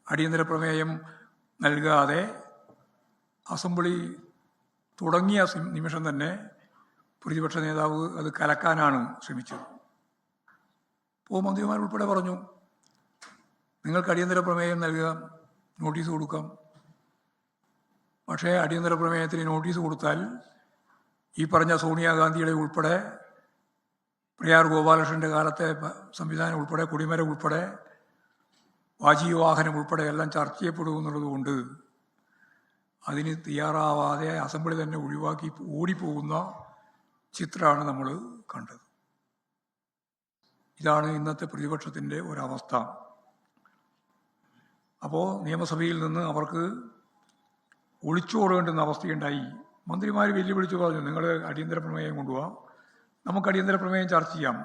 അടിയന്തര പ്രമേയം നൽകാതെ അസംബ്ലി തുടങ്ങിയ നിമിഷം തന്നെ പ്രതിപക്ഷ നേതാവ് അത് കലക്കാനാണ് ശ്രമിച്ചത്. അപ്പോൾ മന്ത്രിമാരുൾപ്പെടെ പറഞ്ഞു, നിങ്ങൾക്ക് അടിയന്തര പ്രമേയം നൽകുക, നോട്ടീസ് കൊടുക്കാം. പക്ഷേ അടിയന്തര പ്രമേയത്തിന് നോട്ടീസ് കൊടുത്താൽ ഈ പറഞ്ഞ സോണിയാഗാന്ധിയുടെ ഉൾപ്പെടെ പ്രയാർ ഗോപാലകൃഷ്ണൻ്റെ കാലത്തെ സംവിധാനം ഉൾപ്പെടെ കൊടിമരം ഉൾപ്പെടെ വാഹനം ഉൾപ്പെടെ എല്ലാം ചർച്ച ചെയ്യപ്പെടുമെന്നുള്ളതുകൊണ്ട് അതിന് തയ്യാറാവാതെ അസംബ്ലി തന്നെ ഒഴിവാക്കി ഓടിപ്പോകുന്ന ചിത്രമാണ് നമ്മൾ കണ്ടത്. ഇതാണ് ഇന്നത്തെ പ്രതിപക്ഷത്തിൻ്റെ ഒരവസ്ഥ. അപ്പോൾ നിയമസഭയിൽ നിന്ന് അവർക്ക് ഒളിച്ചോടേണ്ടുന്ന അവസ്ഥയുണ്ടായി. മന്ത്രിമാർ വെല്ലുവിളിച്ചു പറഞ്ഞു, നിങ്ങൾ അടിയന്തര പ്രമേയം കൊണ്ടുപോകാം, നമുക്ക് അടിയന്തര പ്രമേയം ചർച്ച ചെയ്യാം.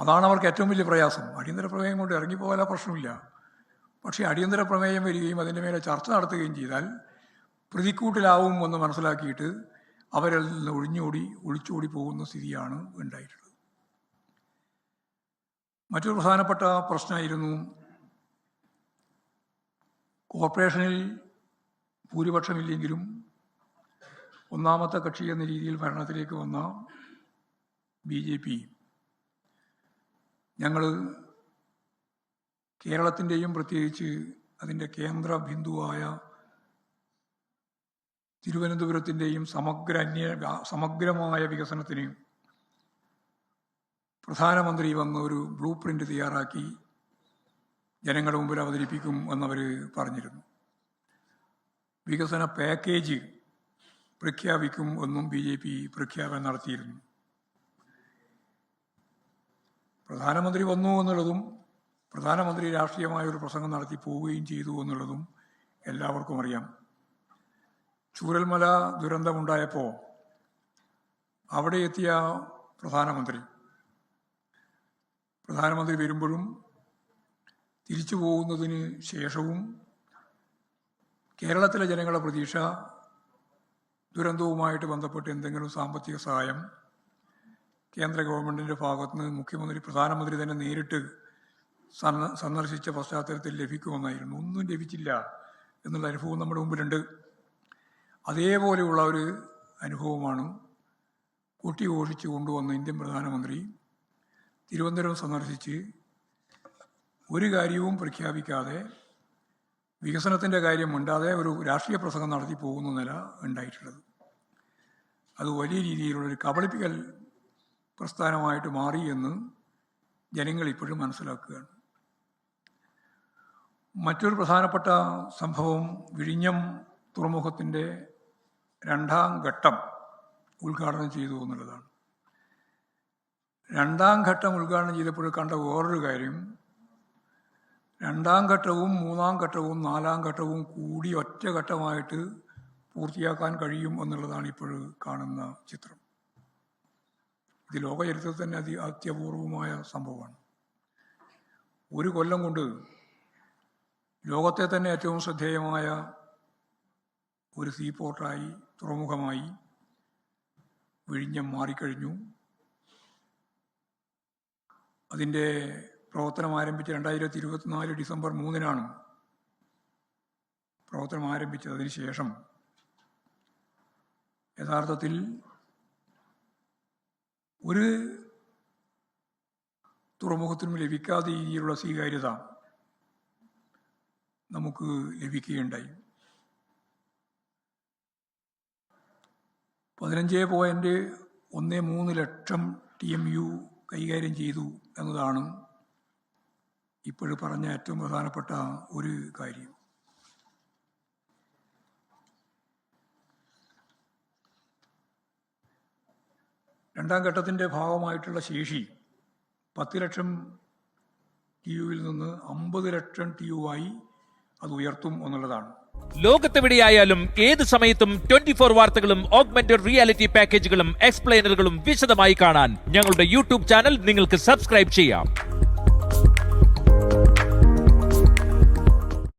അതാണ് അവർക്ക് ഏറ്റവും വലിയ പ്രയാസം. അടിയന്തര പ്രമേയം കൊണ്ട് ഇറങ്ങിപ്പോകാൻ പ്രശ്നമില്ല. പക്ഷേ അടിയന്തര പ്രമേയം വരികയും അതിൻ്റെ മേലെ ചർച്ച നടത്തുകയും ചെയ്താൽ പ്രതിക്കൂട്ടിലാവും എന്ന് മനസ്സിലാക്കിയിട്ട് അവരിൽ നിന്ന് ഒളിച്ചോടി പോകുന്ന സ്ഥിതിയാണ് ഉണ്ടായിട്ടുള്ളത്. മറ്റൊരു പ്രധാനപ്പെട്ട പ്രശ്നമായിരുന്നു കോർപ്പറേഷനിൽ ഭൂരിപക്ഷമില്ലെങ്കിലും ഒന്നാമത്തെ കക്ഷി എന്ന രീതിയിൽ ഭരണത്തിലേക്ക് വന്ന BJP ഞങ്ങൾ കേരളത്തിൻ്റെയും പ്രത്യേകിച്ച് അതിൻ്റെ കേന്ദ്ര ബിന്ദുവായ തിരുവനന്തപുരത്തിൻ്റെയും സമഗ്രമായ വികസനത്തിന് പ്രധാനമന്ത്രി വന്ന് ഒരു ബ്ലൂ പ്രിൻ്റ് തയ്യാറാക്കി ജനങ്ങളുടെ മുമ്പിൽ അവതരിപ്പിക്കും എന്നവർ പറഞ്ഞിരുന്നു. വികസന പാക്കേജ് പ്രഖ്യാപിക്കും എന്നും BJP പ്രഖ്യാപനം നടത്തിയിരുന്നു. പ്രധാനമന്ത്രി വന്നു എന്നുള്ളതും പ്രധാനമന്ത്രി രാഷ്ട്രീയമായൊരു പ്രസംഗം നടത്തി പോവുകയും ചെയ്തു എന്നുള്ളതും എല്ലാവർക്കും അറിയാം. ചൂരൽമല ദുരന്തമുണ്ടായപ്പോൾ അവിടെ എത്തിയ പ്രധാനമന്ത്രി വരുമ്പോഴും തിരിച്ചു പോകുന്നതിന് ശേഷവും കേരളത്തിലെ ജനങ്ങളുടെ പ്രതീക്ഷ ദുരന്തവുമായിട്ട് ബന്ധപ്പെട്ട് എന്തെങ്കിലും സാമ്പത്തിക സഹായം കേന്ദ്ര ഗവൺമെൻറ്റിൻ്റെ ഭാഗത്തുനിന്ന് പ്രധാനമന്ത്രി തന്നെ നേരിട്ട് സന്ദർശിച്ച പശ്ചാത്തലത്തിൽ ലഭിക്കുമെന്നായിരുന്നു. ഒന്നും ലഭിച്ചില്ല എന്നുള്ള അനുഭവം നമ്മുടെ മുമ്പിലുണ്ട്. അതേപോലെയുള്ള ഒരു അനുഭവമാണ് കൊട്ടിഘോഷിച്ച് കൊണ്ടുവന്ന ഇന്ത്യൻ പ്രധാനമന്ത്രി തിരുവനന്തപുരം സന്ദർശിച്ച് ഒരു കാര്യവും പ്രഖ്യാപിക്കാതെ വികസനത്തിൻ്റെ കാര്യം മിണ്ടാതെ ഒരു രാഷ്ട്രീയ പ്രസംഗം നടത്തി പോകുന്ന നില ഉണ്ടായിട്ടുള്ളത്. അത് വലിയ രീതിയിലുള്ളൊരു കബളിപ്പിക്കൽ പ്രസ്ഥാനമായിട്ട് മാറി എന്ന് ജനങ്ങൾ ഇപ്പോഴും മനസ്സിലാക്കുകയാണ്. മറ്റൊരു പ്രധാനപ്പെട്ട സംഭവം വിഴിഞ്ഞം തുറമുഖത്തിൻ്റെ 2ാം ഘട്ടം ഉദ്ഘാടനം ചെയ്തു എന്നുള്ളതാണ്. 2ാം ഘട്ടം ഉദ്ഘാടനം ചെയ്തപ്പോൾ കണ്ട വേറൊരു കാര്യം, 2ാം ഘട്ടവും 3ാം ഘട്ടവും 4ാം ഘട്ടവും കൂടി ഒറ്റ ഘട്ടമായിട്ട് പൂർത്തിയാക്കാൻ കഴിയും എന്നുള്ളതാണ് ഇപ്പോൾ കാണുന്ന ചിത്രം. ഇത് ലോക ചരിത്രത്തിൽ തന്നെ അത്യപൂർവമായ സംഭവമാണ്. ഒരു കൊല്ലം കൊണ്ട് ലോകത്തെ തന്നെ ഏറ്റവും ശ്രദ്ധേയമായ ഒരു സീപോർട്ടായി തുറമുഖമായി വിഴിഞ്ഞം മാറിക്കഴിഞ്ഞു. അതിൻ്റെ പ്രവർത്തനം ആരംഭിച്ച 2024 ഡിസംബർ 3-നാണ് പ്രവർത്തനം ആരംഭിച്ചത്. അതിനുശേഷം യഥാർത്ഥത്തിൽ ഒരു തുറമുഖത്തിനും ലഭിക്കാത്ത രീതിയിലുള്ള സ്വീകാര്യത നമുക്ക് ലഭിക്കുകയുണ്ടായി. 15.13 ലക്ഷം TMU കൈകാര്യം ചെയ്തു എന്നതാണ് ഇപ്പോൾ പറഞ്ഞ ഏറ്റവും പ്രധാനപ്പെട്ട ഒരു കാര്യം. രണ്ടാം ഘട്ടത്തിൻ്റെ ഭാഗമായിട്ടുള്ള ശേഷി 10 ലക്ഷം TUവിൽ നിന്ന് 50 ലക്ഷം TU ആയി അത് ഉയർത്തും എന്നുള്ളതാണ്. ലോകത്തെവിടെയായാലും ഏത് സമയത്തും 24 വാർത്തകളും ഓഗ്മെന്റഡ് റിയാലിറ്റി പാക്കേജുകളും എക്സ്പ്ലെയിനറുകളും വിശദമായി കാണാൻ ഞങ്ങളുടെ യൂട്യൂബ് ചാനൽ നിങ്ങൾക്ക് സബ്സ്ക്രൈബ് ചെയ്യാം.